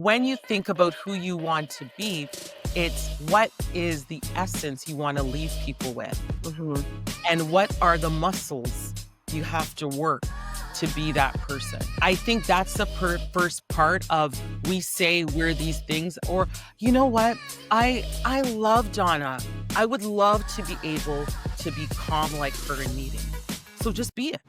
when you think about who you want to be, it's what is the essence you want to leave people with, Mhm. and what are the muscles you have to work to be that person. I think that's the first part of we say we're these things. Or you know what? I love Donna. I would love to be able to be calm like her in meetings. So just be it.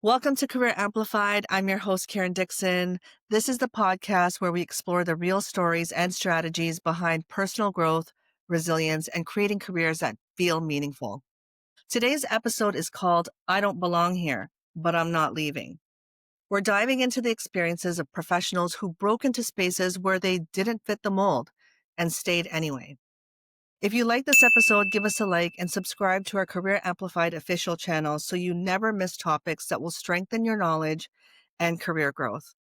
Welcome to Career Amplified. I'm your host, Karen Dixon. This is the podcast where we explore the real stories and strategies behind personal growth, resilience, and creating careers that feel meaningful. Today's episode is called I Don't Belong Here, but I'm Not Leaving. We're diving into the experiences of professionals who broke into spaces where they didn't fit the mold and stayed anyway. If you like this episode, give us a like and subscribe to our Career Amplified official channel so you never miss topics that will strengthen your knowledge and career growth.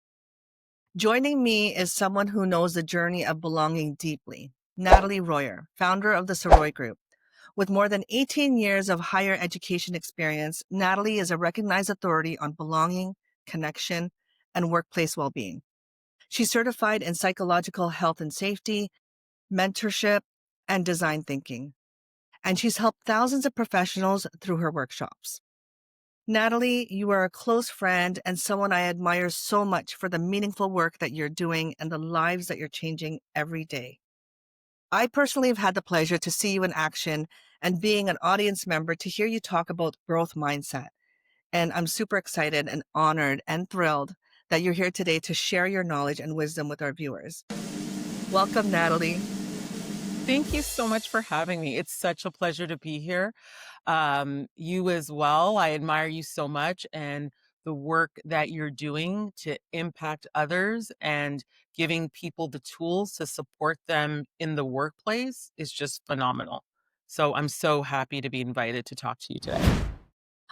Joining me is someone who knows the journey of belonging deeply, Natalie Royer, founder of the Soroy Group. With more than 18 years of higher education experience, Natalie is a recognized authority on belonging, connection, and workplace well-being. She's certified in psychological health and safety, mentorship, and design thinking, and she's helped thousands of professionals through her workshops. Natalie, you are a close friend and someone I admire so much for the meaningful work that you're doing and the lives that you're changing every day. I personally have had the pleasure to see you in action and being an audience member to hear you talk about growth mindset. And I'm super excited and honored and thrilled that you're here today to share your knowledge and wisdom with our viewers. Welcome, Natalie. Thank you so much for having me. It's such a pleasure to be here. You as well. I admire you so much and the work that you're doing to impact others and giving people the tools to support them in the workplace is just phenomenal. So I'm so happy to be invited to talk to you today.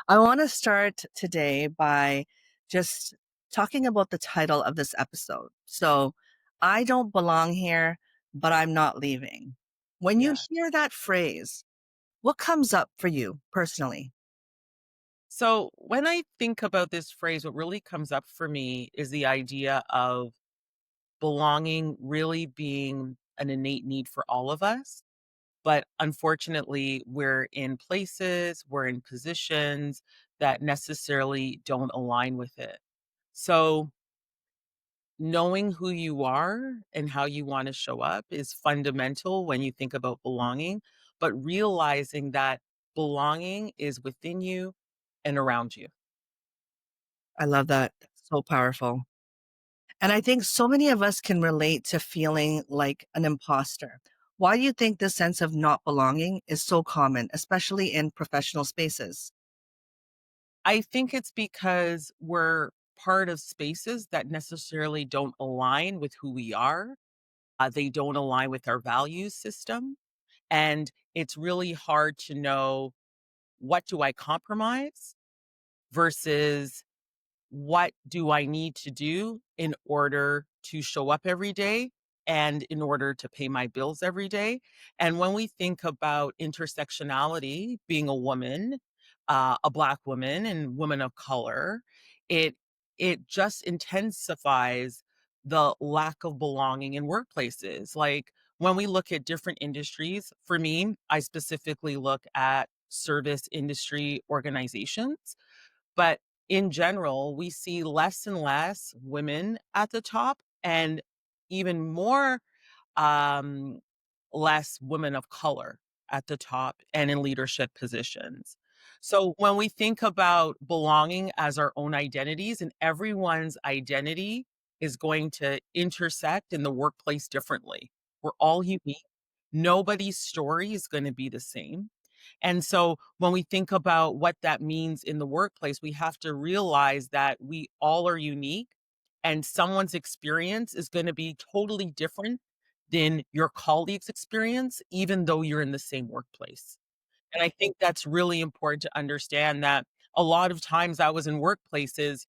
I want to start today by just talking about the title of this episode. So, I don't belong here, but I'm not leaving. When you Yeah. hear that phrase, what comes up for you personally? So when I think about this phrase, what really comes up for me is the idea of belonging really being an innate need for all of us. But unfortunately, we're in places, we're in positions that necessarily don't align with it. So, knowing who you are and how you want to show up is fundamental when you think about belonging, but realizing that belonging is within you and around you. I love that. That's so powerful. And I think so many of us can relate to feeling like an imposter. Why do you think this sense of not belonging is so common, especially in professional spaces? I think it's because we're part of spaces that necessarily don't align with who we are. They don't align with our value system. And it's really hard to know, what do I compromise versus what do I need to do in order to show up every day and in order to pay my bills every day. And when we think about intersectionality, being a woman, a Black woman, and woman of color, it it just intensifies the lack of belonging in workplaces. Like when we look at different industries, for me, I specifically look at service industry organizations, but in general, we see less and less women at the top and even more um, less women of color at the top and in leadership positions. So when we think about belonging as our own identities, and everyone's identity is going to intersect in the workplace differently. We're all unique. Nobody's story is going to be the same. And so when we think about what that means in the workplace, we have to realize that we all are unique and someone's experience is going to be totally different than your colleague's experience, even though you're in the same workplace. And I think that's really important to understand that a lot of times I was in workplaces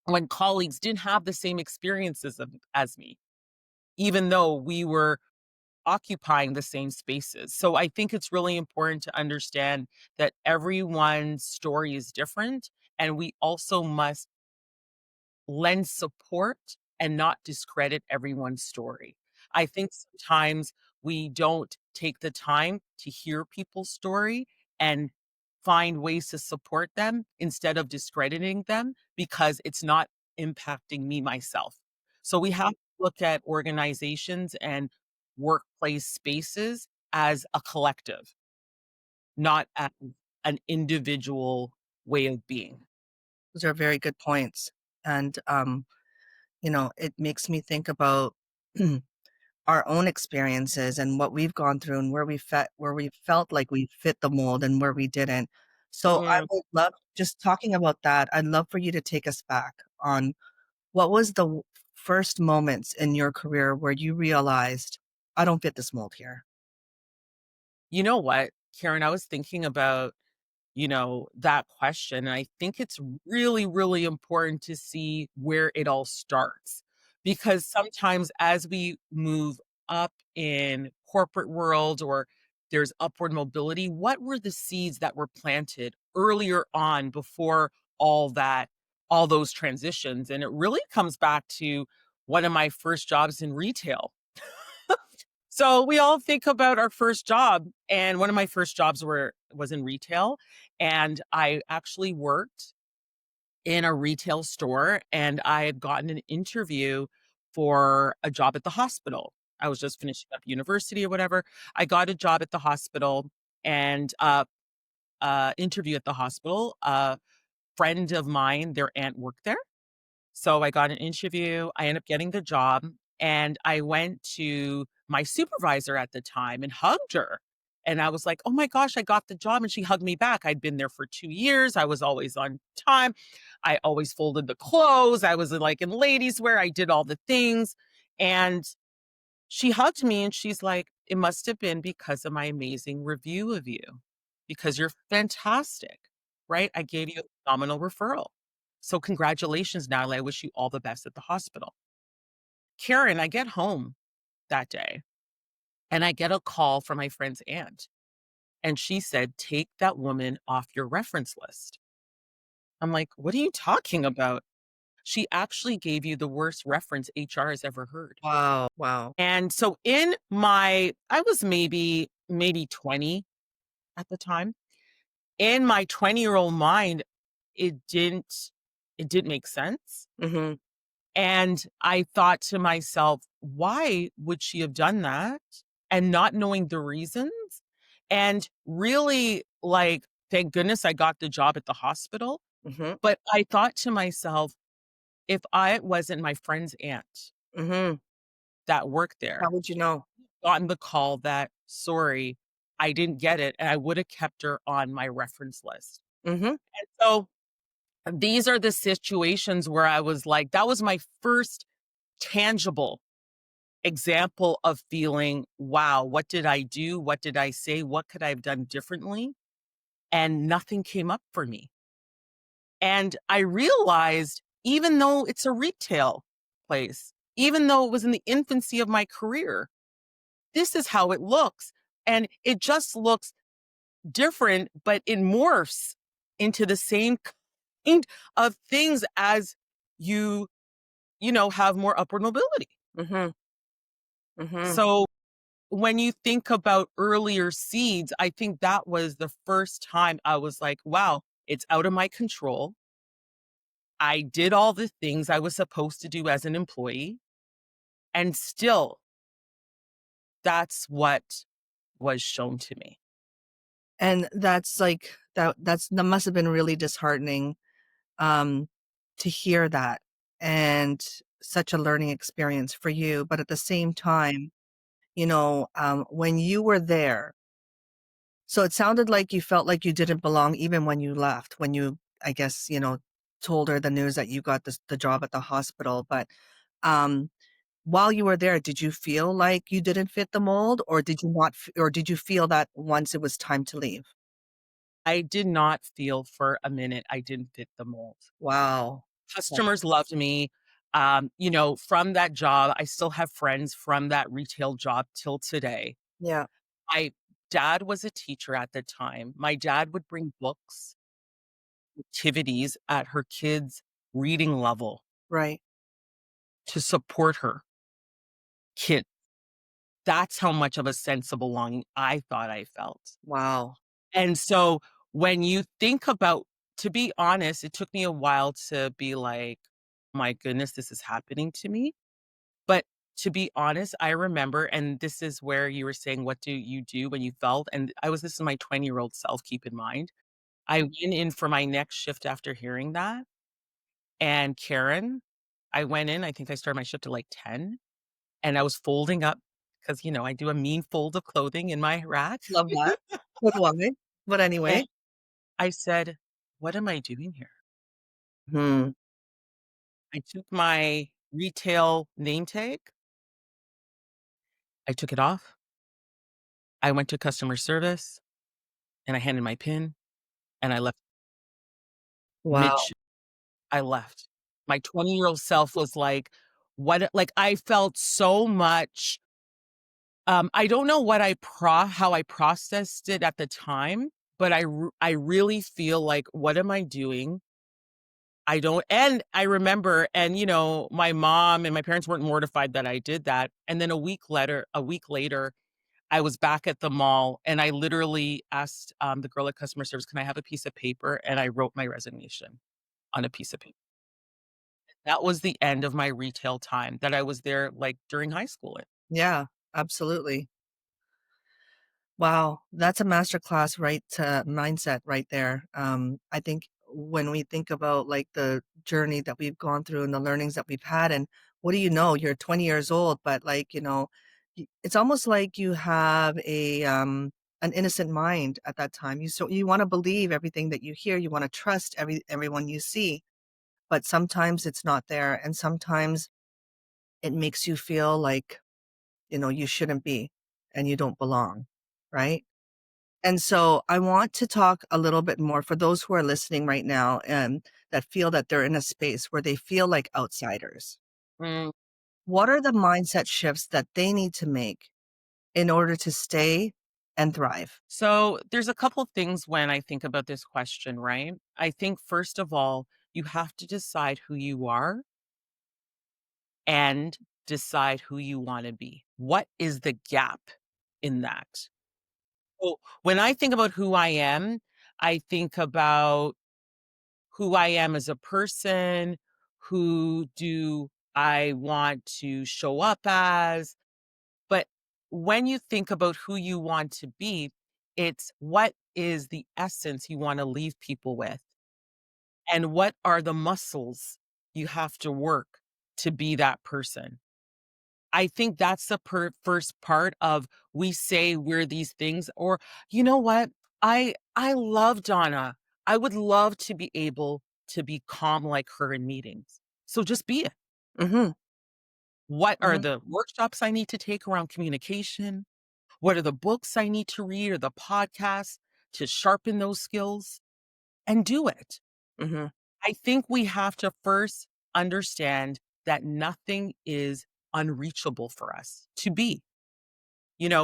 when colleagues didn't have the same experiences as me, even though we were occupying the same spaces. So I think it's really important to understand that everyone's story is different, and we also must lend support and not discredit everyone's story. I think sometimes we don't take the time to hear people's story and find ways to support them instead of discrediting them because it's not impacting me myself. So we have to look at organizations and workplace spaces as a collective, not as an individual way of being. Those are very good points. And, it makes me think about our own experiences and what we've gone through and where we felt like we fit the mold and where we didn't. So I Mhm. would love just talking about that. I'd love for you to take us back on what was the first moments in your career where you realized I don't fit this mold here. You know what, Karen? I was thinking about, that question. And I think it's really, really important to see where it all starts. Because sometimes as we move up in corporate world or there's upward mobility, what were the seeds that were planted earlier on before all that, all those transitions? And it really comes back to one of my first jobs in retail. So we all think about our first job, and one of my first jobs was in retail, and I actually worked in a retail store, and I had gotten an interview for a job at the hospital. I was just finishing up university or whatever. I got a job at the hospital and interview at the hospital. A friend of mine, their aunt worked there. So I got an interview, I ended up getting the job, and I went to my supervisor at the time and hugged her. And I was like, "Oh my gosh, I got the job." And she hugged me back. I'd been there for 2 years. I was always on time. I always folded the clothes. I was like in ladies wear. I did all the things. And she hugged me and she's like, "It must have been because of my amazing review of you because you're fantastic, right? I gave you a phenomenal referral. So congratulations, Natalie. I wish you all the best at the hospital." Karen, I get home that day and I get a call from my friend's aunt. And she said, "Take that woman off your reference list." I'm like, "What are you talking about?" She actually gave you the worst reference HR has ever heard. Wow. Wow. And so I was maybe 20 at the time. In my 20-year-old mind, it didn't it didn't make sense. Mhm. And I thought to myself, why would she have done that? And not knowing the reasons. And really, like, thank goodness I got the job at the hospital. Mhm. But I thought to myself, if I wasn't my friend's aunt Mhm. that worked How there, would you know? gotten the call that, sorry, I didn't get it, and I would have kept her on my reference list. Mhm. And so these are the situations where I was like, that was my first tangible example of feeling, wow, what did I do? What did I say? What could I have done differently? And nothing came up for me. And I realized, even though it's a retail place, even though it was in the infancy of my career, this is how it looks. And it just looks different, but it morphs into the same kind of things as you, have more upward mobility. Mhm. Mhm. So when you think about earlier seeds, I think that was the first time I was like, wow, it's out of my control. I did all the things I was supposed to do as an employee, and still that's what was shown to me. And that's like that must have been really disheartening, um, to hear that, and such a learning experience for you, but at the same time, when you were there, so it sounded like you felt like you didn't belong even when you left, when you, I guess, told her the news that you got the job at the hospital, but, um, while you were there, did you feel like you didn't fit the mold, or did you not f or did you feel that once it was time to leave? I did not feel for a minute I didn't fit the mold. Wow. Yeah. Customers loved me. From that job, I still have friends from that retail job till today. Yeah, My dad was a teacher at the time. My dad would bring books, activities at her kids' reading level. right. to support her kid. That's how much of a sense of belonging I thought I felt. Wow. And so when you think about to be honest, it took me a while to be like, "My goodness, this is happening to me." But to be honest, I remember and this is where you were saying, "What do you do when you felt?" And I was this is my 20-year-old self, keep in mind. I went in for my next shift after hearing that, and Karen, I went in, I think I started my shift at, like, 10, and I was folding up because I do a mean fold of clothing in my rack, Love that. So do I. But and anyway. I said, "What am I doing here?" Hmm. I took my retail name tag, I took it off, I went to customer service, and I handed my PIN, and I left mid Wow. I left. My 20-year-old self was like, "What" like, I felt so much, I don't know what how I processed it at the time, but I really feel like, "What am I doing?" I don't and I remember my mom and my parents weren't mortified that I did that, and then a week later, I was back at the mall, and I literally asked, the girl at customer service, "Can I have a piece of paper?" And I wrote my resignation on a piece of paper. That was the end of my retail time that I was there, like, during high school. Yeah, absolutely. Wow, that's a masterclass mindset right there. I think when we think about like the journey that we've gone through and the learnings that we've had, and what do you know? You're 20 years old, but like it's almost like you have an innocent mind at that time. You want to believe everything that you hear. You want to trust everyone you see, but sometimes it's not there, and sometimes it makes you feel like you shouldn't be and you don't belong, right? And so I want to talk a little bit more for those who are listening right now and that feel that they're in a space where they feel like outsiders. Mm. What are the mindset shifts that they need to make in order to stay and thrive? So, there's a couple things when I think about this question, right? I think, first of all, you have to decide who you are and decide who you wanna be. What is the gap in that? So, when I think about who I think about who I am as a person, who do I want to show up as, but when you think about who you want to be, it's what is the essence you wanna leave people with, and what are the muscles you have to work to be that person. I think that's the first part of we say we're these things or you know what? I love Donna. I would love to be able to be calm like her in meetings. So just be it. Mhm, What are mhm, the workshops I need to take around communication? What are the books I need to read or the podcasts to sharpen those skills? And do it. mhm. I think we have to first understand that nothing is unreachable for us to be.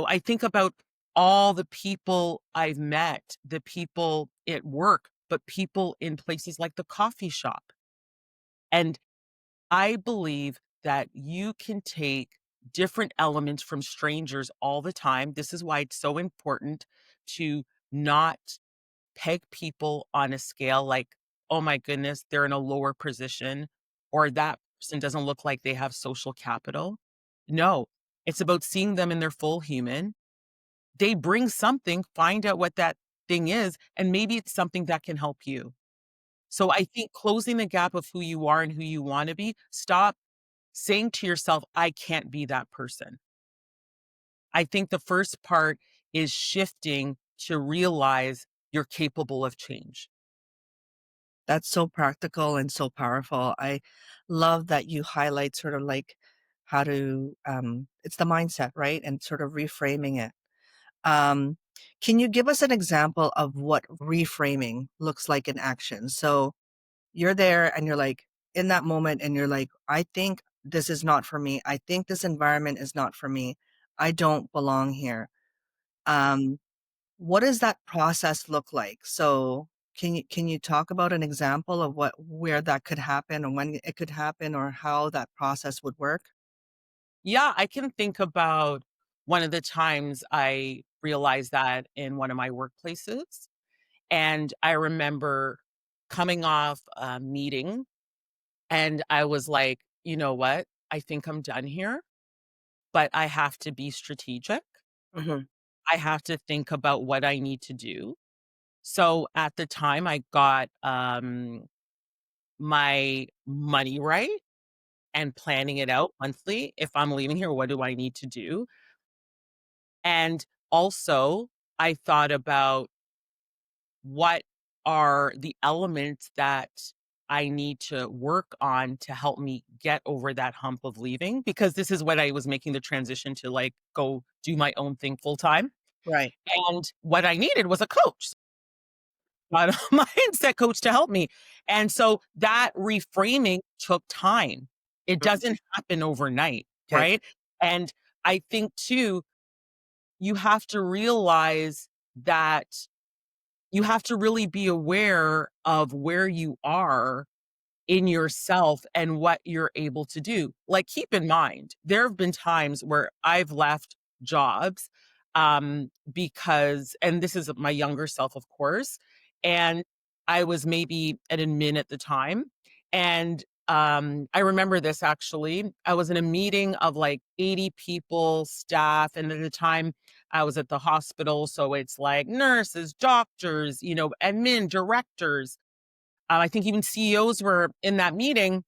I think about all the people I've met, the people at work, but people in places like the coffee shop. And I believe that you can take different elements from strangers all the time. This is why it's so important to not peg people on a scale like, "Oh my goodness, they're in a lower position," or "That person doesn't look like they have social capital." No, it's about seeing them in their full human. They bring something, find out what that thing is, and maybe it's something that can help you. So I think closing the gap of who you are and who you wanna be, stop saying to yourself, "I can't be that person." I think the first part is shifting to realize you're capable of change. That's so practical and so powerful. I love that you highlight sort of like how to it's the mindset, right? And sort of reframing it. Um, can you give us an example of what reframing looks like in action? So you're there and you're like in that moment and you're like, I think this is not for me. I think this environment is not for me. I don't belong here. Um, what does that process look like? So Can you talk about an example of where that could happen and when it could happen or how that process would work? Yeah, I can think about one of the times I realized that in one of my workplaces. And I remember coming off a meeting and I was like, you know what? I think I'm done here, but I have to be strategic. Mhm, I have to think about what I need to do. So at the time, I got my money right and planning it out monthly. If I'm leaving here, what do I need to do? And also, I thought about what are the elements that I need to work on to help me get over that hump of leaving? Because this is when I was making the transition to like go do my own thing full time. right, And what I needed was a coach, a mindset coach to help me. And so that reframing took time. It mm, doesn't happen overnight, 'kay, right? And I think too, you have to realize that you have to really be aware of where you are in yourself and what you're able to do. Like, keep in mind, there have been times where I've left jobs, because and this is my younger self, of course, and I was maybe an admin at the time, and, I remember this actually. I was in a meeting of, like, 80 people, staff, and at the time, I was at the hospital, so it's like nurses, doctors, admin, directors, I think even CEOs were in that meeting,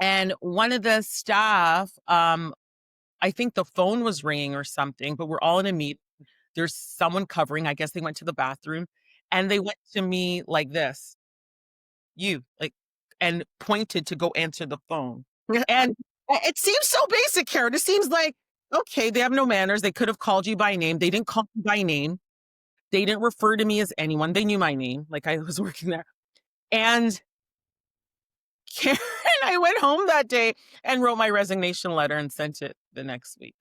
and one of the staff, I think the phone was ringing or something, but we're all in a meet. There's someone covering. I guess they went to the bathroom, and they went to me like this, "You," like, and pointed to go answer the phone. And it seems so basic, Karen. It seems like, okay, they have no manners. They could have called you by name. They didn't call me by name. They didn't refer to me as anyone. They knew my name, like I was working there. And Karen, I went home that day and wrote my resignation letter and sent it the next week.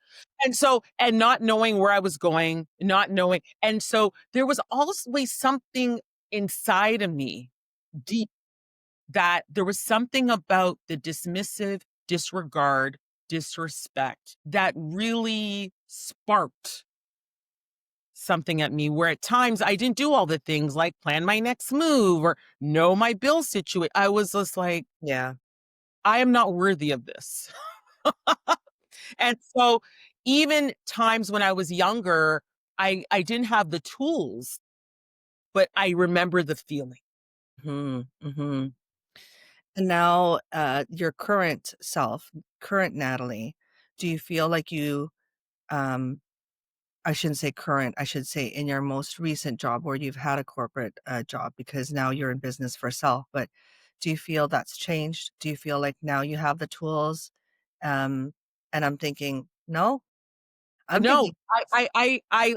And so, and not knowing where I was going, not knowing. And so there was always something inside of me deep that there was something about the dismissive, disregard, disrespect that really sparked something at me where at times I didn't do all the things like plan my next move or know my bill situation. I was just like, yeah, I am not worthy of this. And so even times when I was younger, I didn't have the tools, but I remember the feeling. mhm, mhm. And now, your current self, current Natalie, do you feel like um I shouldn't say current, I should say in your most recent job where you've had a corporate, job because now you're in business for self, but do you feel that's changed? Do you feel like now you have the tools? Um, and I'm thinking, "No." I'm No, thinking,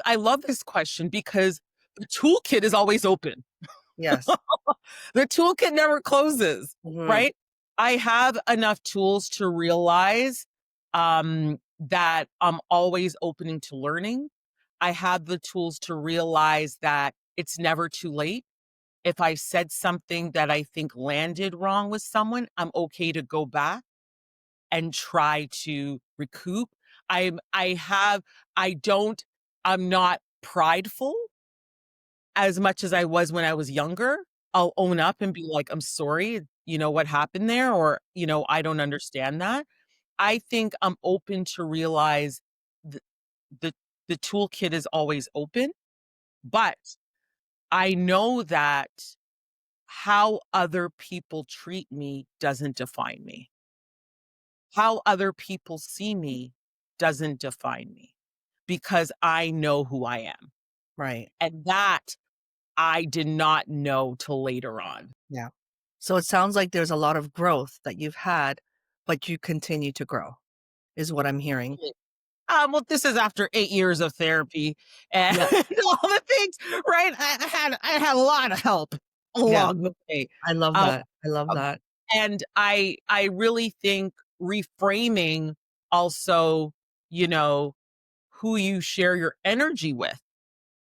I love this question because the toolkit is always open. "Yes." The toolkit never closes, Mhm, right? I have enough tools to realize that I'm always opening to learning. I have the tools to realize that it's never too late. If I said something that I think landed wrong with someone, I'm okay to go back and try to recoup. I'm I have I don't I'm not prideful as much as I was when I was younger. I'll own up and be like, "I'm sorry, what happened there?" Or, "I don't understand that." I think I'm open to realize the the the toolkit is always open, but I know that how other people treat me doesn't define me. How other people see me doesn't define me because I know who I am. right, And that I did not know till later on. yeah. So it sounds like there's a lot of growth that you've had, but you continue to grow, is what I'm hearing. Well, this is after 8 years of therapy and Yeah, all the things, right? I had a lot of help yeah, along the way. I love Um, that, I love that. and I really think reframing also, you know, who you share your energy with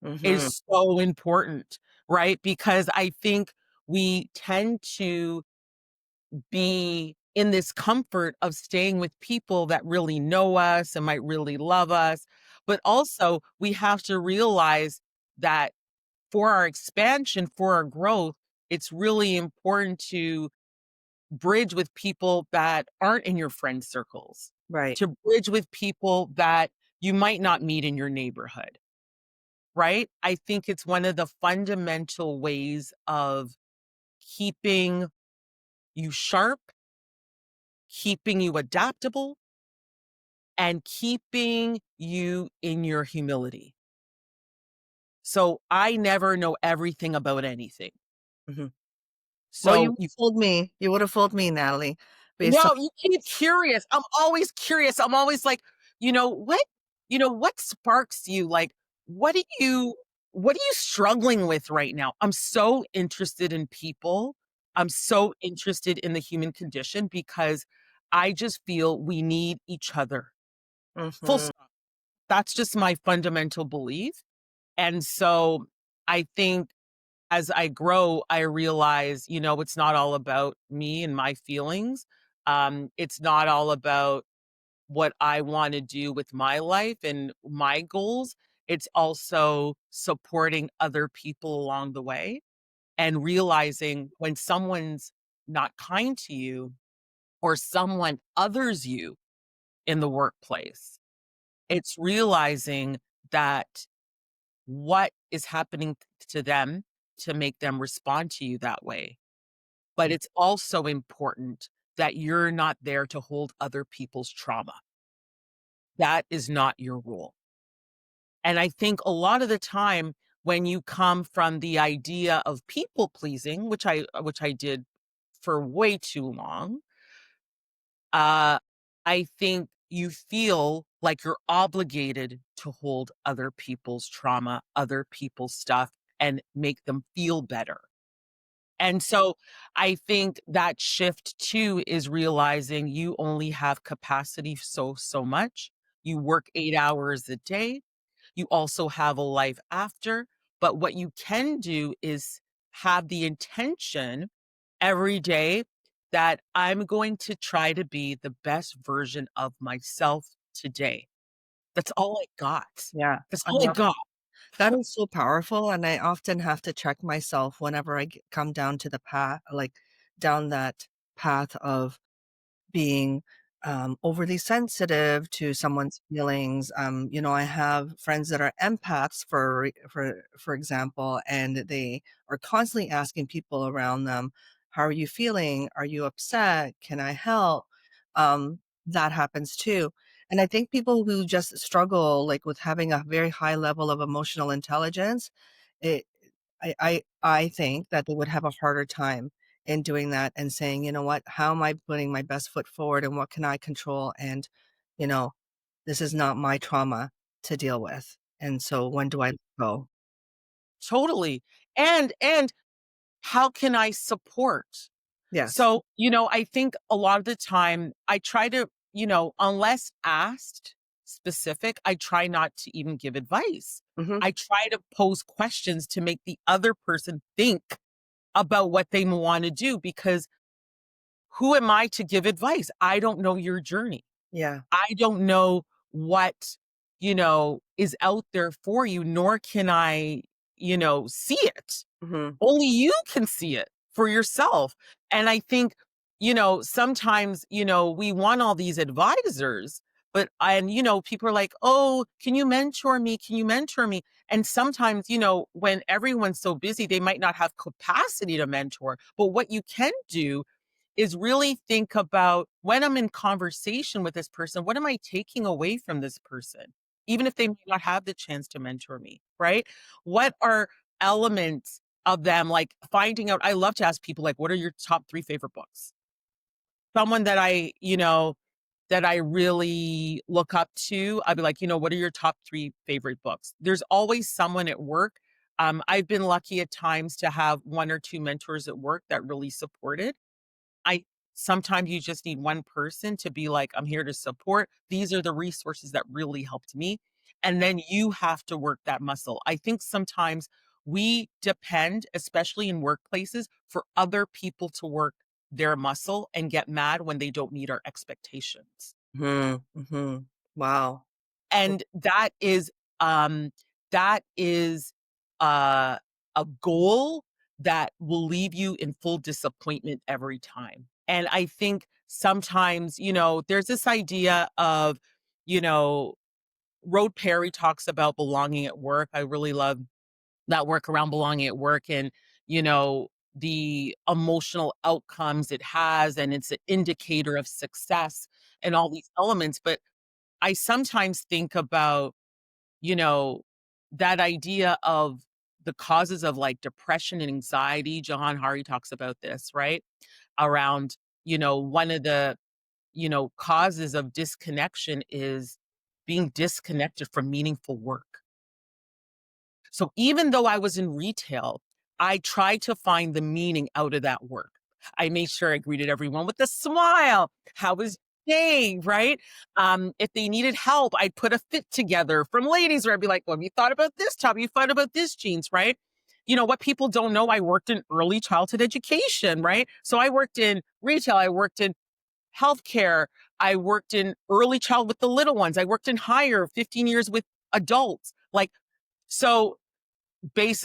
Mhm, is so important right? Because I think we tend to be in this comfort of staying with people that really know us and might really love us. But also, we have to realize that for our expansion, for our growth, it's really important to bridge with people that aren't in your friend circles, Right. to bridge with people that you might not meet in your neighborhood, right? I think it's one of the fundamental ways of keeping you sharp, keeping you adaptable, and keeping you in your humility. So I never know everything about anything. Mhm. Well, So you you would have fooled me, Natalie, based on no, you keep curious. I'm always curious. I'm always like, what what sparks you? Like, what are you what are you struggling with right now? I'm so interested in people. I'm so interested in the human condition because I just feel we need each other. Full Mhm. stop. That's just my fundamental belief. And so I think as I grow, I realize, it's not all about me and my feelings. It's not all about what I want to do with my life and my goals. It's also supporting other people along the way and realizing when someone's not kind to you or someone others you in the workplace, it's realizing that what is happening to them to make them respond to you that way. But it's also important that you're not there to hold other people's trauma. That is not your role. And I think a lot of the time when you come from the idea of people pleasing, which I did for way too long, uh, I think you feel like you're obligated to hold other people's trauma, other people's stuff, and make them feel better. And so I think that shift too is realizing you only have capacity so much. You work 8 hours a day. You also have a life after. But what you can do is have the intention every day that I'm going to try to be the best version of myself today. That's all I got. Yeah, That's I all I love got. that is so powerful, and I often have to check myself whenever come down to the path, like, down that path of being, overly sensitive to someone's feelings. I have friends that are empaths for example, and they are constantly asking people around them, "How are you feeling? Are you upset? Can I help?" That happens too. And I think people who just struggle, like, with having a very high level of emotional intelligence, it I think that they would have a harder time in doing that and saying, "You know what? How am I putting my best foot forward and what can I control? And, you know, this is not my trauma to deal with. And so when do I go?" Totally. And how can I support? Yes. So, I think a lot of the time I try to, unless asked specific, I try not to even give advice. Mhm. I try to pose questions to make the other person think about what they want to do because who am I to give advice? I don't know your journey. Yeah. I don't know what, is out there for you, nor can I, see it. Mhm. Only you can see it for yourself. And I think, sometimes, we want all these advisors, people are like, oh, can you mentor me? Can you mentor me? And sometimes, when everyone's so busy, they might not have capacity to mentor. But what you can do is really think about when I'm in conversation with this person, what am I taking away from this person? Even if they may not have the chance to mentor me, right? What are elements of them like finding out? I love to ask people, like, what are your top three favorite books? Someone that I really look up to, I'd be like, what are your top three favorite books? There's always someone at work. I've been lucky at times to have one or two mentors at work that really supported. I Sometimes you just need one person to be like, "I'm here to support. These are the resources that really helped me." And then you have to work that muscle. I think sometimes we depend, especially in workplaces, for other people to work their muscle and get mad when they don't meet our expectations. Mhm, mhm. Wow. And um, that is, uh, a goal that will leave you in full disappointment every time. And I think sometimes, there's this idea of, you know, Rode Perry talks about belonging at work. I really love that work around belonging at work and, you know, the emotional outcomes it has, and it's an indicator of success and all these elements. But I sometimes think about, you know, that idea of the causes of like depression and anxiety. Johan Hari talks about this, right? Around, one of the, causes of disconnection is being disconnected from meaningful work. So even though I was in retail, I tried to find the meaning out of that work. I made sure I greeted everyone with a smile. How was your day, right? If they needed help, I'd put a fit together from ladies where I'd be like, well, have you thought about this top? Have you thought about this jeans, right? What people don't know, I worked in early childhood education, right? So I worked in retail, I worked in healthcare, I worked in early child with the little ones, I worked in higher 15 years with adults. Like, so base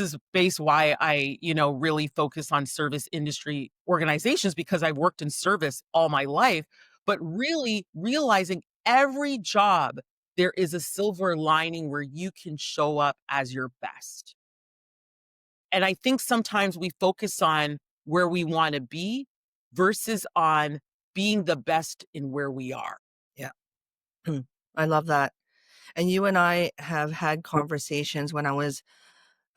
why I, really focus on service industry organizations because I worked in service all my life, but really realizing every job there is a silver lining where you can show up as your best. And I think sometimes we focus on where we want to be versus on being the best in where we are. Yeah. I love that. And you and I have had conversations when I was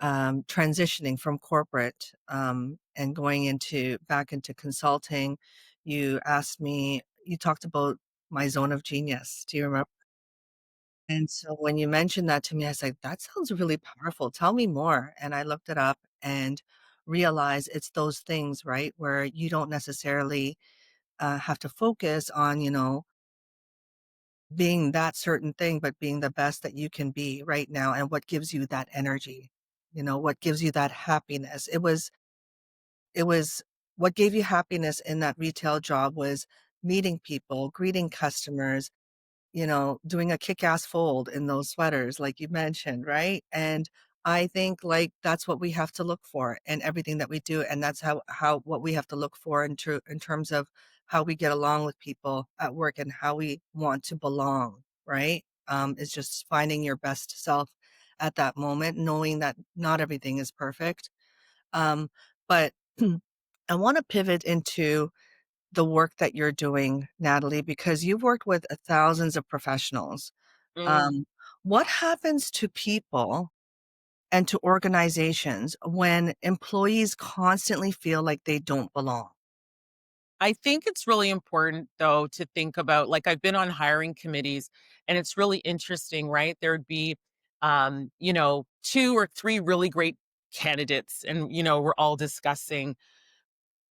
transitioning from corporate and going into back into consulting. You asked me, you talked about my zone of genius. Do you remember? And so when you mentioned that to me, I was like, that sounds really powerful. Tell me more. And I looked it up and realized it's those things, right? Where you don't necessarily have to focus on, being that certain thing, but being the best that you can be right now and what gives you that energy, what gives you that happiness. It was what gave you happiness in that retail job was meeting people, greeting customers, doing a kick-ass fold in those sweaters like you mentioned, right? And I think like that's what we have to look for in everything that we do. And that's how what we have to look for in terms of how we get along with people at work and how we want to belong, right? Is just finding your best self at that moment, knowing that not everything is perfect. But I want to pivot into the work that you're doing, Natalie, because you've worked with thousands of professionals. Mm. Um, what happens to people and to organizations when employees constantly feel like they don't belong? I think it's really important though to think about, like, I've been on hiring committees and it's really interesting, right? There'd be 2 or 3 really great candidates and we're all discussing,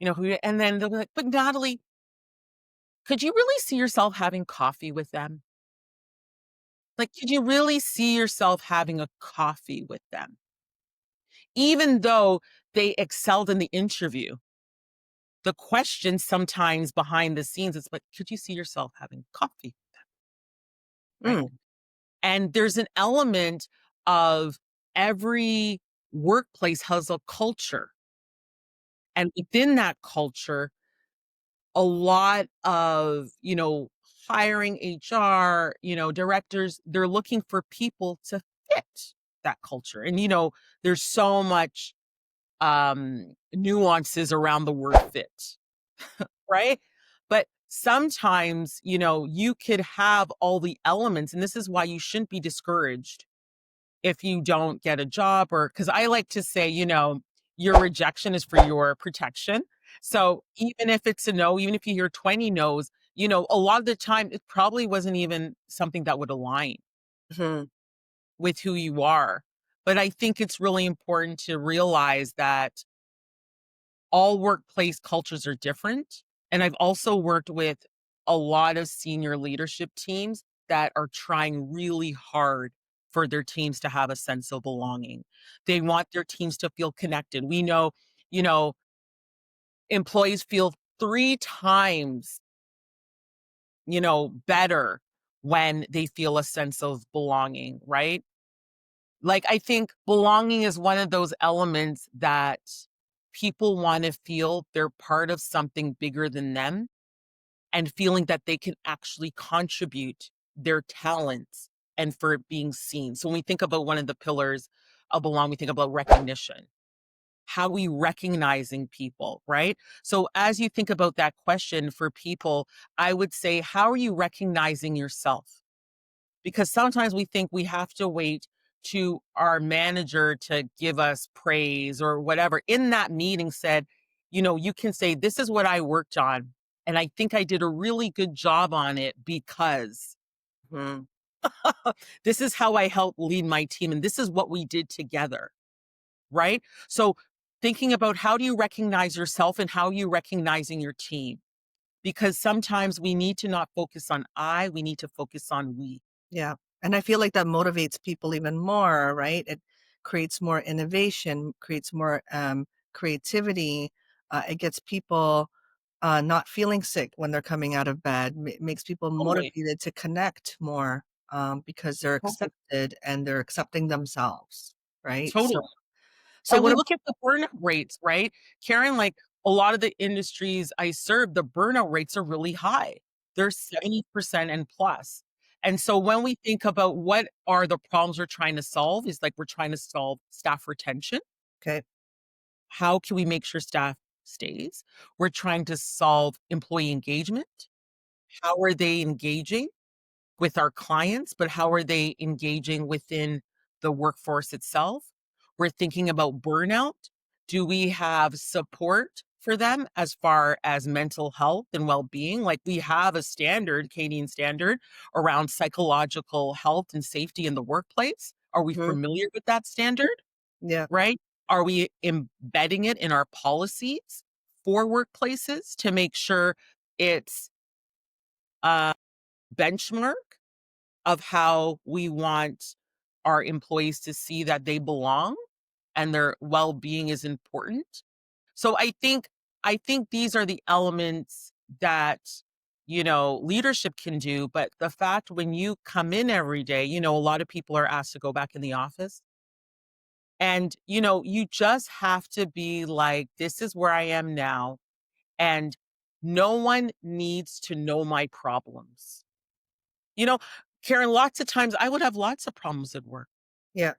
who, and then they'll be like, "But Natalie, could you really see yourself having coffee with them? Like, could you really see yourself having a coffee with them?" Even though they excelled in the interview, the question sometimes behind the scenes is, "But could you see yourself having coffee?" Right? Mm, And there's an element of every workplace has a culture. And within that culture, a lot of, hiring HR, directors, they're looking for people to fit that culture. And, there's so much nuances around the word fit, right? But sometimes, you could have all the elements, and this is why you shouldn't be discouraged if you don't get a job, or because I like to say, your rejection is for your protection. So even if it's a no, even if you hear 20 no's, a lot of the time it probably wasn't even something that would align mhm, with who you are. But I think it's really important to realize that all workplace cultures are different. And I've also worked with a lot of senior leadership teams that are trying really hard for their teams to have a sense of belonging. They want their teams to feel connected. We know, you know, employees feel 3 times, better when they feel a sense of belonging, right? Like, I think belonging is one of those elements that people wanna feel they're part of something bigger than them and feeling that they can actually contribute their talents and for it being seen. So when we think about one of the pillars of belong, we think about recognition. How we recognizing people, right? So as you think about that question for people, I would say, how are you recognizing yourself? Because sometimes we think we have to wait to our manager to give us praise or whatever. In that meeting said, you can say, this is what I worked on. And I think I did a really good job on it because Mhm. this is how I helped lead my team. And this is what we did together. Right. So thinking about how do you recognize yourself and how are you recognizing your team? Because sometimes we need to not focus on I, we need to focus on we. Yeah. And I feel like that motivates people even more, right? It creates more innovation, creates more creativity. It gets people not feeling sick when they're coming out of bed, makes people Totally. motivated to connect more because they're Totally. accepted and they're accepting themselves, right? So, Totally. so And what we about, look at the burnout rates, right? Karen, like a lot of the industries I serve, the burnout rates are really high. They're 70% and plus. And so when we think about what are the problems we're trying to solve, is like we're trying to solve staff retention. okay, How can we make sure staff stays? We're trying to solve employee engagement. How are they engaging with our clients, but how are they engaging within the workforce itself? We're thinking about burnout. Do we have support for them as far as mental health and well-being? Like we have a standard, Canadian standard around psychological health and safety in the workplace. Are we mhm, familiar with that standard? yeah, Right? Are we embedding it in our policies for workplaces to make sure it's a benchmark of how we want our employees to see that they belong and their well-being is important? So I think these are the elements that leadership can do, but the fact when you come in every day, a lot of people are asked to go back in the office. And, you just have to be like, this is where I am now. And no one needs to know my problems. You know, Karen, lots of times I would have lots of problems at work, yeah,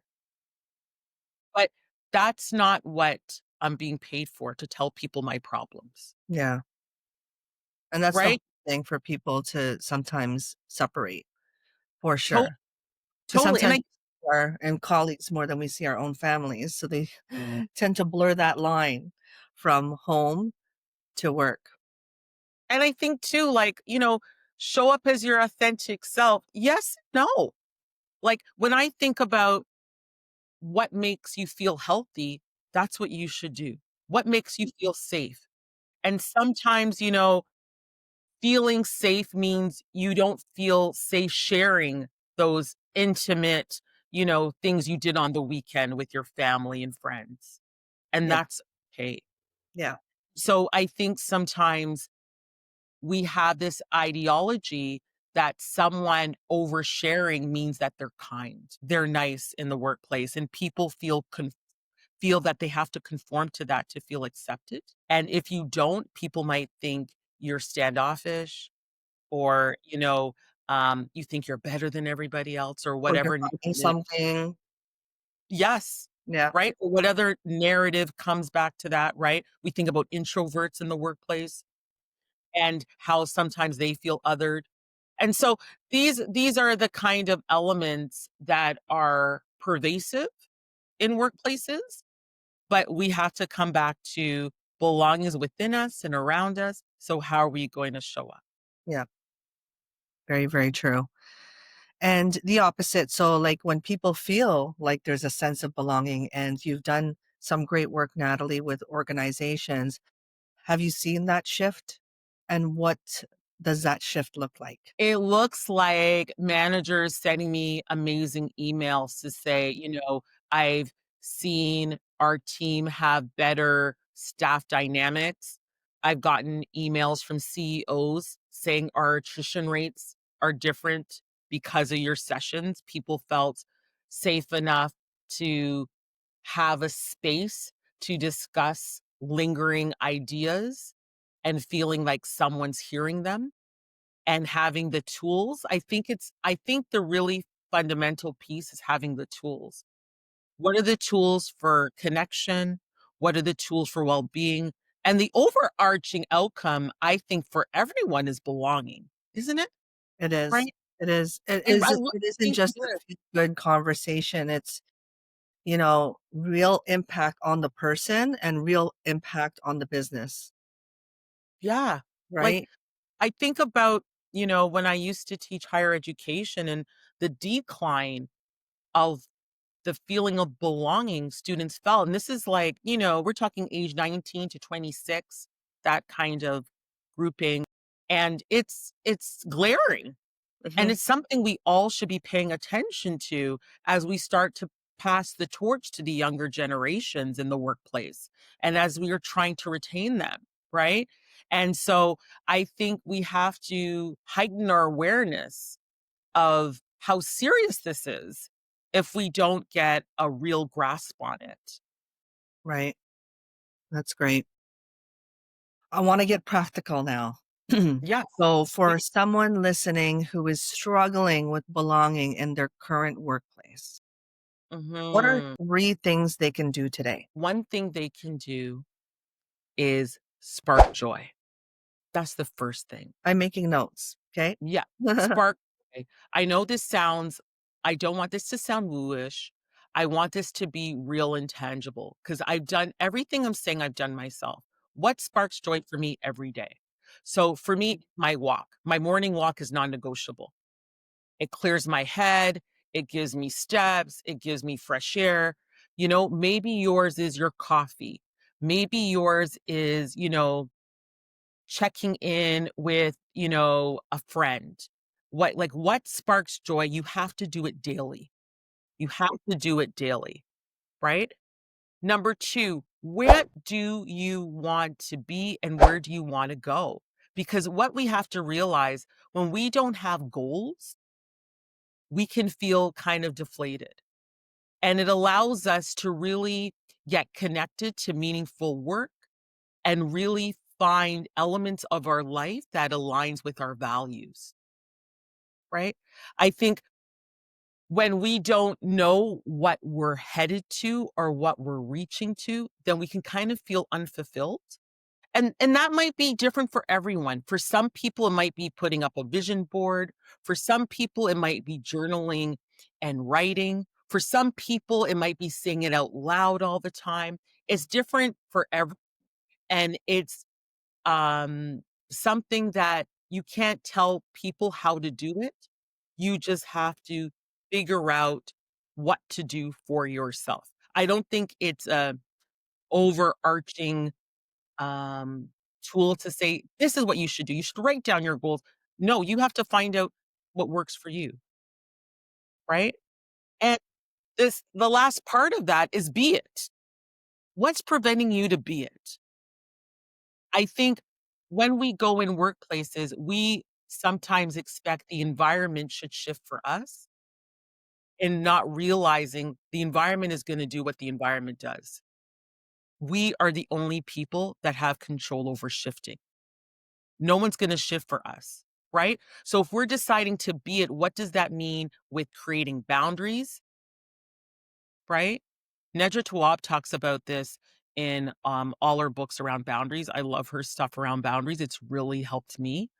but that's not what I'm being paid for to tell people my problems. yeah. And that's the hard Right? thing for people to sometimes separate for To- sure. Because totally. And sometimes I we see our and colleagues more than we see our own families, so they tend to blur that line from home to work. and I think too, like, show up as your authentic self. Yes, no. Like when I think about what makes you feel healthy, that's what you should do. What makes you feel safe? And sometimes, feeling safe means you don't feel safe sharing those intimate, things you did on the weekend with your family and friends. And Yeah, that's okay. yeah, So I think sometimes we have this ideology that someone oversharing means that they're kind, they're nice in the workplace, and people feel that they have to conform to that to feel accepted. And if you don't, people might think you're standoffish or, you think you're better than everybody else or or you're whatever hiding narrative. something. Yes. Yeah, Right? Or what other narrative comes back to that, right? We think about introverts in the workplace and how sometimes they feel othered. And so these are the kind of elements that are pervasive in workplaces, but we have to come back to belonging is within us and around us. So how are we going to show up? yeah, very, very true. And the opposite, so, like, when people feel like there's a sense of belonging and you've done some great work, Natalie, with organizations, have you seen that shift? And what does that shift look like? It looks like managers sending me amazing emails to say, "I've seen our team have better staff dynamics." I've gotten emails from CEOs saying our attrition rates are different because of your sessions. People felt safe enough to have a space to discuss lingering ideas and feeling like someone's hearing them and having the tools. I think the really fundamental piece is having the tools. What are the tools for connection? What are the tools for well-being? And the overarching outcome, I think, for everyone is belonging, isn't it? It is. Right? It is. I It isn't think just it a is. feel-good conversation. It's, real impact on the person and real impact on the business, Yeah. Like, right? I think about, when I used to teach higher education and the decline of the feeling of belonging students felt, and this is like, we're talking age 19 to 26, that kind of grouping, and it's glaring, and Mhm. it's something we all should be paying attention to as we start to pass the torch to the younger generations in the workplace, and as we are trying to retain them, right? And so, I think we have to heighten our awareness of how serious this is if we don't get a real grasp on it. Right. That's great. I wanna get practical now. Yes, So, for please. someone listening who is struggling with belonging in their current workplace, what are Mhm. 3 things they can do today? One thing they can do is spark joy. That's the first thing. I'm making notes, okay? Yeah, spark joy. I know this sounds I don't want this to sound woo-ish. I want this to be real and tangible because 'cause I've done everything I'm saying I've done myself. What sparks joy for me every day? So, for me, my walk. My morning walk is non-negotiable. It clears my head, it gives me steps, it gives me fresh air. Maybe yours is your coffee. Maybe yours is, checking in with, a friend. What sparks joy? You have to do it daily. You have to do it daily, right? Number 2, what do you want to be and where do you want to go? Because what we have to realize when we don't have goals, we can feel kind of deflated. And it allows us to really get connected to meaningful work and really find elements of our life that aligns with our values, right? I think when we don't know what we're headed to or what we're reaching to, then we can kind of feel unfulfilled. And that might be different for everyone. For some people, it might be putting up a vision board. For some people, it might be journaling and writing. For some people, it might be saying it out loud all the time. It's different for every and it's, um, something that you can't tell people how to do it. You just have to figure out what to do for yourself. I don't think it's a overarching um, tool to say, "This is what you should do. You should write down your goals." No, you have to find out what works for you, right? And the last part of that is be it. What's preventing you to be it? I think when we go in workplaces, we sometimes expect the environment should shift for us and not realizing the environment is gonna do what the environment does. We are the only people that have control over shifting. No one's gonna shift for us, right? So if we're deciding to be it, what does that mean with creating boundaries, right? Nedra Tawwab talks about this in, all her books around boundaries. I love her stuff around boundaries. It's really helped me.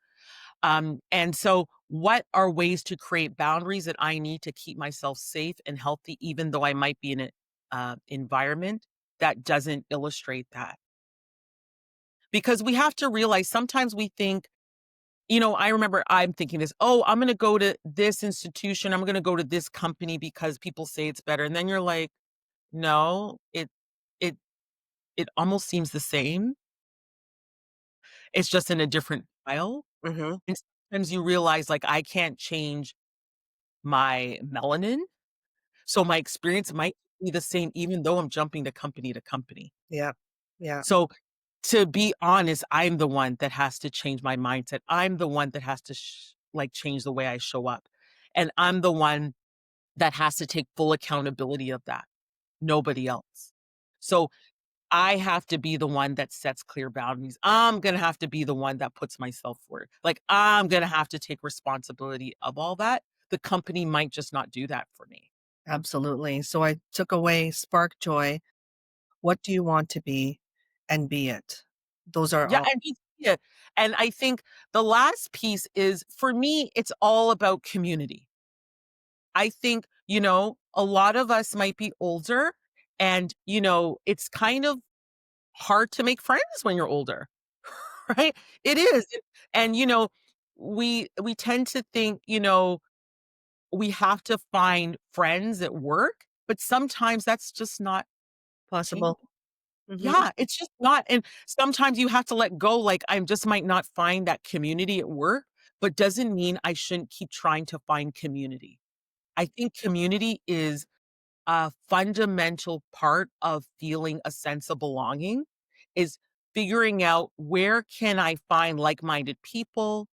And so what are ways to create boundaries that I need to keep myself safe and healthy, even though I might be in an environment that doesn't illustrate that? Because we have to realize sometimes we think, I remember I'm thinking this, oh, I'm going to go to this institution. I'm going to go to this company because people say it's better. And then you're like, no, it, it almost seems the same. It's just in a different while. Mhm. And sometimes you realize, like, I can't change my melanin, so my experience might be the same even though I'm jumping to company to company. Yeah. Yeah. So, to be honest, I'm the one that has to change my mindset. I'm the one that has to like, change the way I show up, and I'm the one that has to take full accountability of that, nobody else. So, I have to be the one that sets clear boundaries. I'm gonna have to be the one that puts myself forward. Like, I'm gonna have to take responsibility of all that. The company might just not do that for me. Absolutely. So I took away spark joy. What do you want to be and be it? Those are Yeah, all and yeah, and I think the last piece is, for me, it's all about community. I think, a lot of us might be older and, it's kind of hard to make friends when you're older, right? It is. And, we tend to think, we have to find friends at work, but sometimes that's just not possible. attainable. Mhm. Yeah, it's just not, and sometimes you have to let go, like, I just might not find that community at work, but doesn't mean I shouldn't keep trying to find community. I think community is a fundamental part of feeling a sense of belonging, is figuring out where can I find like-minded people,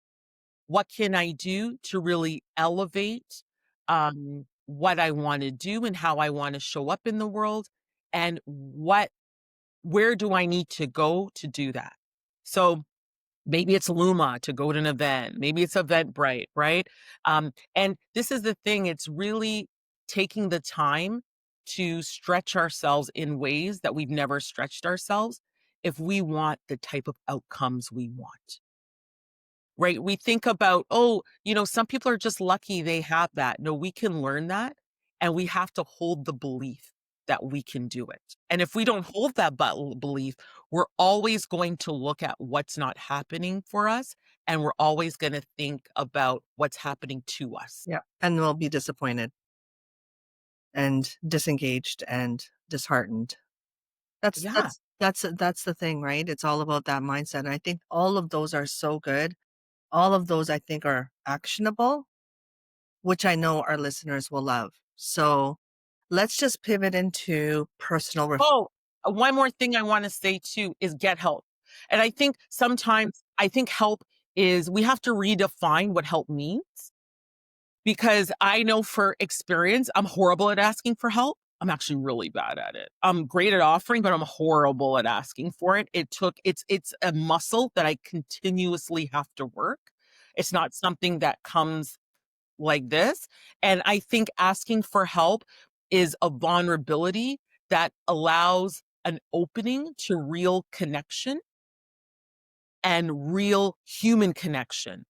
what can I do to really elevate, what I wanna do and how I wanna show up in the world, and where do I need to go to do that? So, maybe it's Luma to go to an event, maybe it's Eventbrite, right? And this is the thing, it's really taking the time to stretch ourselves in ways that we've never stretched ourselves if we want the type of outcomes we want. Right? We think about, "Oh, some people are just lucky they have that." No, we can learn that, and we have to hold the belief that we can do it. And if we don't hold that belief, we're always going to look at what's not happening for us, and we're always gonna think about what's happening to us. Yeah. And we'll be disappointed and disengaged and disheartened. That's Yeah. that's that's the thing, right? It's all about that mindset. And I think all of those are so good. All of those I think are actionable, which I know our listeners will love. So let's just pivot into personal Oh, one more thing I wanna say too is get help. And I think sometimes I think help is we have to redefine what help means. Because I know for experience, I'm horrible at asking for help. I'm actually really bad at it. I'm great at offering, but I'm horrible at asking for it. It's a muscle that I continuously have to work. It's not something that comes like this. And I think asking for help is a vulnerability that allows an opening to real connection and real human connection.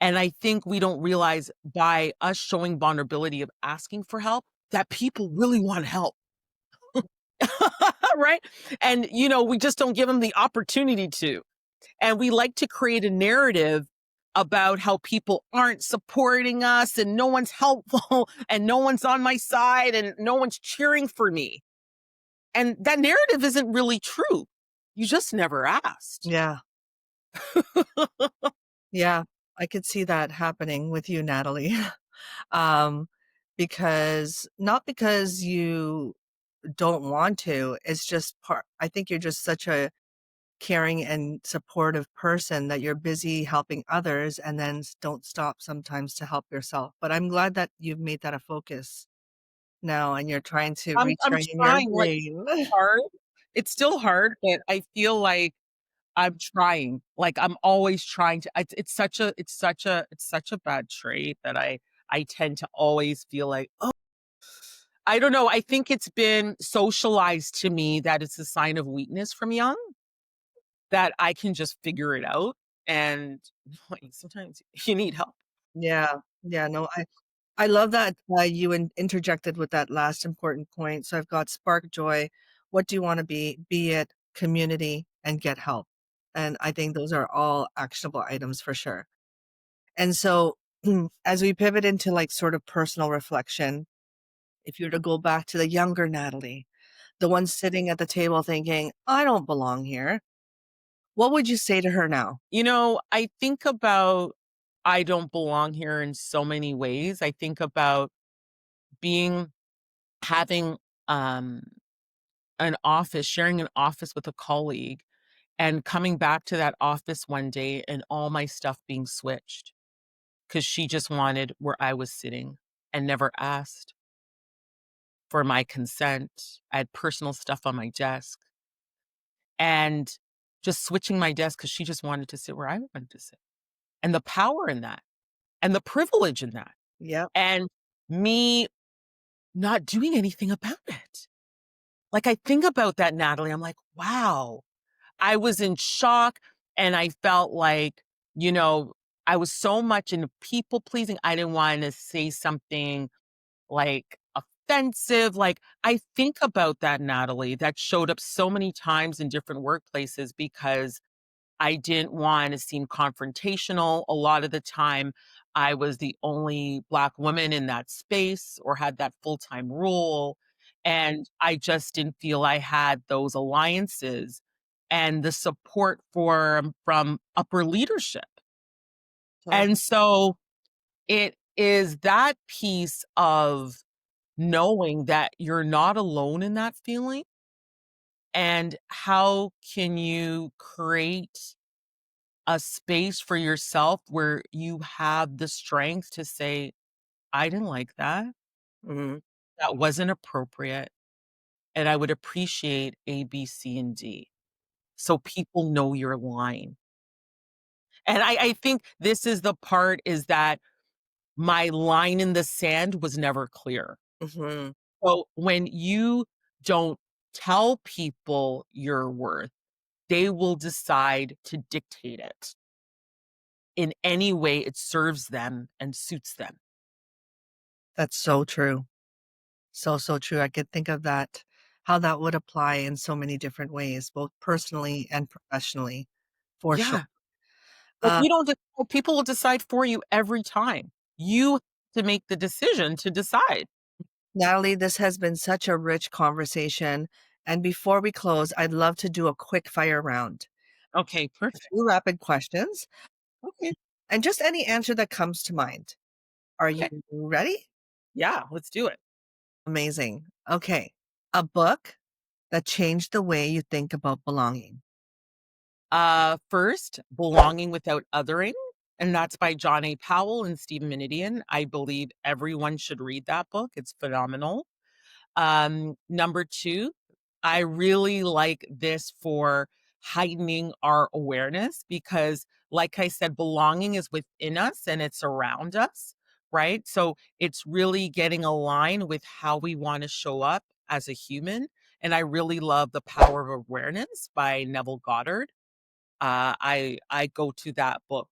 And I think we don't realize by us showing vulnerability of asking for help that people really want help, right? And, we just don't give them the opportunity to. And we like to create a narrative about how people aren't supporting us and no one's helpful and no one's on my side and no one's cheering for me. And that narrative isn't really true. You just never asked. Yeah. Yeah. I could see that happening with you, Natalie. um, because not because you don't want to, it's just I think you're just such a caring and supportive person that you're busy helping others and then don't stop sometimes to help yourself. But I'm glad that you've made that a focus now and you're trying to I'm retrain your trying, like, brain. hard. It's still hard, but I feel like I'm trying, like, I'm always trying to it's such a bad trait that I tend to always feel like, "Oh," I don't know, I think it's been socialized to me that it's a sign of weakness from young, that I can just figure it out, and like, sometimes you need help. Yeah. Yeah. No, I love that you interjected with that last important point. So I've got spark joy. What do you want to be? Be it community and get help. And I think those are all actionable items for sure. And so as we pivot into like sort of personal reflection, if you were to go back to the younger Natalie, the one sitting at the table thinking, I don't belong here. What would you say to her now? I think about I don't belong here in so many ways. I think about being having um an office, sharing an office with a colleague and coming back to that office one day and all my stuff being switched because she just wanted where I was sitting and never asked for my consent. I had personal stuff on my desk and just switching my desk because she just wanted to sit where I wanted to sit. And the power in that and the privilege in that. Yep. And me not doing anything about it. Like, I think about that, Natalie, I'm like, "Wow." I was in shock, and I felt like, you know, I was so much into people pleasing, I didn't wanna say something, like, offensive, like, I think about that, Natalie, that showed up so many times in different workplaces because I didn't wanna seem confrontational. A lot of the time, I was the only Black woman in that space or had that full-time role, and I just didn't feel I had those alliances and the support from upper leadership. Totally. And so, it is that piece of knowing that you're not alone in that feeling, and how can you create a space for yourself where you have the strength to say, "I didn't like that. Mhm. That wasn't appropriate, and I would appreciate A, B, C, and D." So people know your line. And I think this is the part is that my line in the sand was never clear. Mhm. So when you don't tell people your worth, they will decide to dictate it in any way it serves them and suits them. That's so true. So, so true. I could think of that, how that would apply in so many different ways, both personally and professionally, for sure. Yeah. Like, Uh, you don't decide, people will decide for you every time. You have to make the decision to decide. Natalie, this has been such a rich conversation. And before we close, I'd love to do a quick fire round. Okay, perfect. Two rapid questions Okay, and just any answer that comes to mind. Are you okay. ready? Yeah, let's do it. Amazing. Okay. A book that changed the way you think about belonging. First, Belonging Without Othering, and that's by John A. Powell and Stephen Menidian. I believe everyone should read that book. It's phenomenal. Number 2, I really like this for heightening our awareness because, like I said, belonging is within us and it's around us, right? So it's really getting aligned with how we want to show up as a human. And I really love The Power of Awareness by Neville Goddard. I go to that book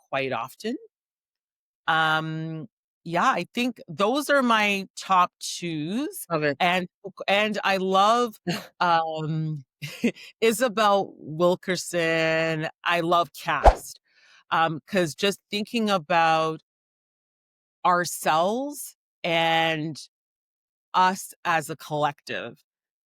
quite often. Um, yeah, I think those are my top 2s, Love it. and I love, um, Isabel Wilkerson. I love Cast, because just thinking about ourselves and us as a collective.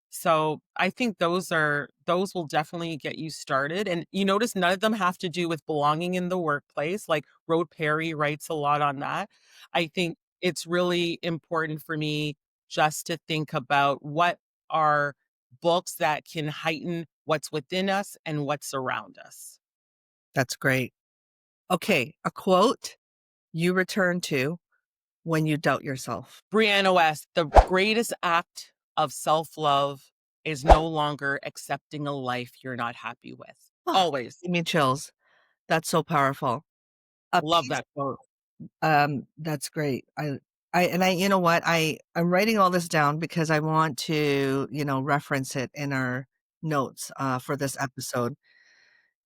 So, I think those will definitely get you started, and you notice none of them have to do with belonging in the workplace, like, Rode Perry writes a lot on that. I think it's really important for me just to think about what are books that can heighten what's within us and what's around us. That's great. Okay. A quote you return to when you doubt yourself. Brianna West, "The greatest act of self-love is no longer accepting a life you're not happy with." Oh, Always. give me chills. That's so powerful. A Love piece that quote. that's great. I you know what? I'm writing all this down because I want to, reference it in our notes for this episode.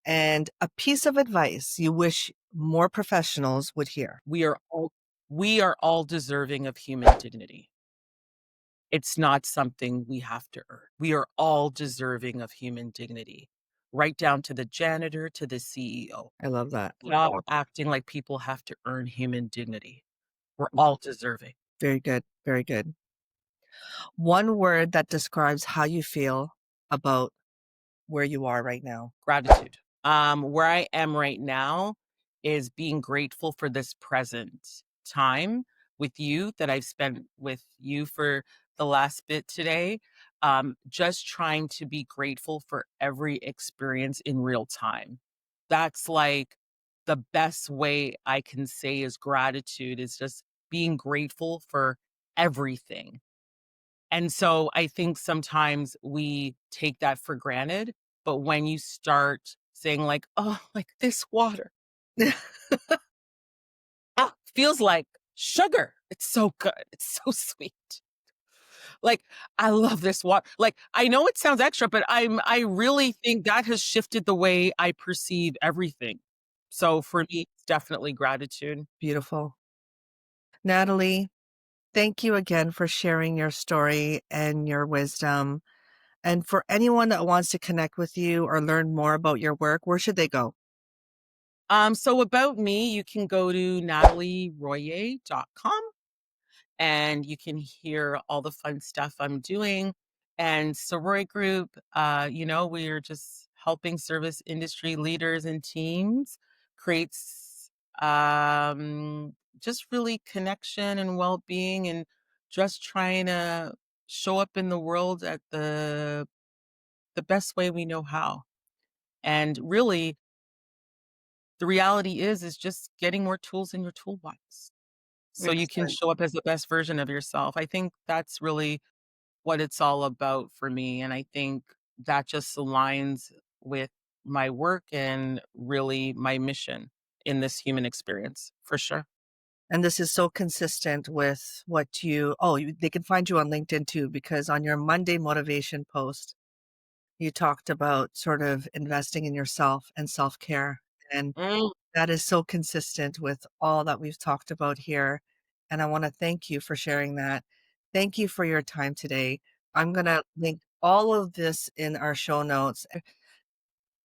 And a piece of advice you wish more professionals would hear. We are all we are all deserving of human dignity. It's not something we have to earn. We are all deserving of human dignity, right down to the janitor to the CEO. I love that. Stop acting like people have to earn human dignity. We're all deserving. Very good. Very good. One word that describes how you feel about where you are right now? Gratitude. Where I am right now is being grateful for this present time with you that I've spent with you for the last bit today. Just trying to be grateful for every experience in real time. That's like the best way I can say is gratitude is just being grateful for everything. And so I think sometimes we take that for granted, but when you start saying like, "Oh, like this water, feels like sugar. It's so good. It's so sweet." Like, I love this water. Like, I know it sounds extra, but I really think that has shifted the way I perceive everything. So for me, it's definitely gratitude. Beautiful. Natalie, thank you again for sharing your story and your wisdom. And for anyone that wants to connect with you or learn more about your work, where should they go? So about me, you can go to natalieroyer.com and you can hear all the fun stuff I'm doing. And Soroy Group, we're just helping service industry leaders and teams creates just really connection and well-being and just trying to show up in the world at the best way we know how. And really the reality is just getting more tools in your toolbox so you can Excellent. show up as the best version of yourself. I think that's really what it's all about for me, and I think that just aligns with my work and really my mission in this human experience, for sure. And this is so consistent with what they can find you on LinkedIn too, because on your Monday motivation post, you talked about sort of investing in yourself and self care. And Mm, that is so consistent with all that we've talked about here. And I want to thank you for sharing that. Thank you for your time today. I'm going to link all of this in our show notes.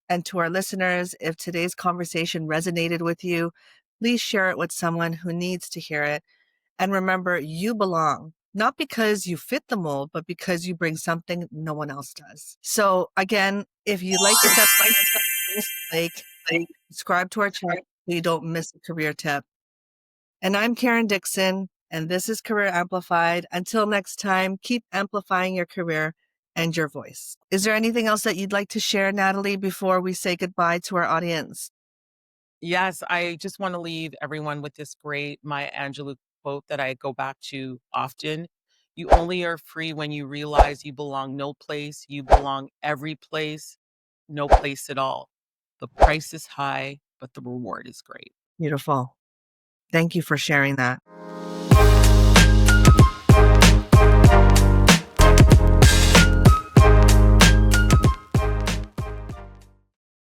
And to our listeners, if today's conversation resonated with you, please share it with someone who needs to hear it. And remember, you belong, not because you fit the mold, but because you bring something no one else does. So again, if you like this episode, like, subscribe to our channel so you don't miss a career tip. And I'm Karen Dixon, and this is Career Amplified. Until next time, keep amplifying your career and your voice. Is there anything else that you'd like to share, Natalie, before we say goodbye to our audience? yes, I just wanna leave everyone with this great Maya Angelou quote that I go back to often. "You only are free when you realize you belong no place, you belong every place, no place at all. The price is high, but the reward is great." Beautiful. Thank you for sharing that.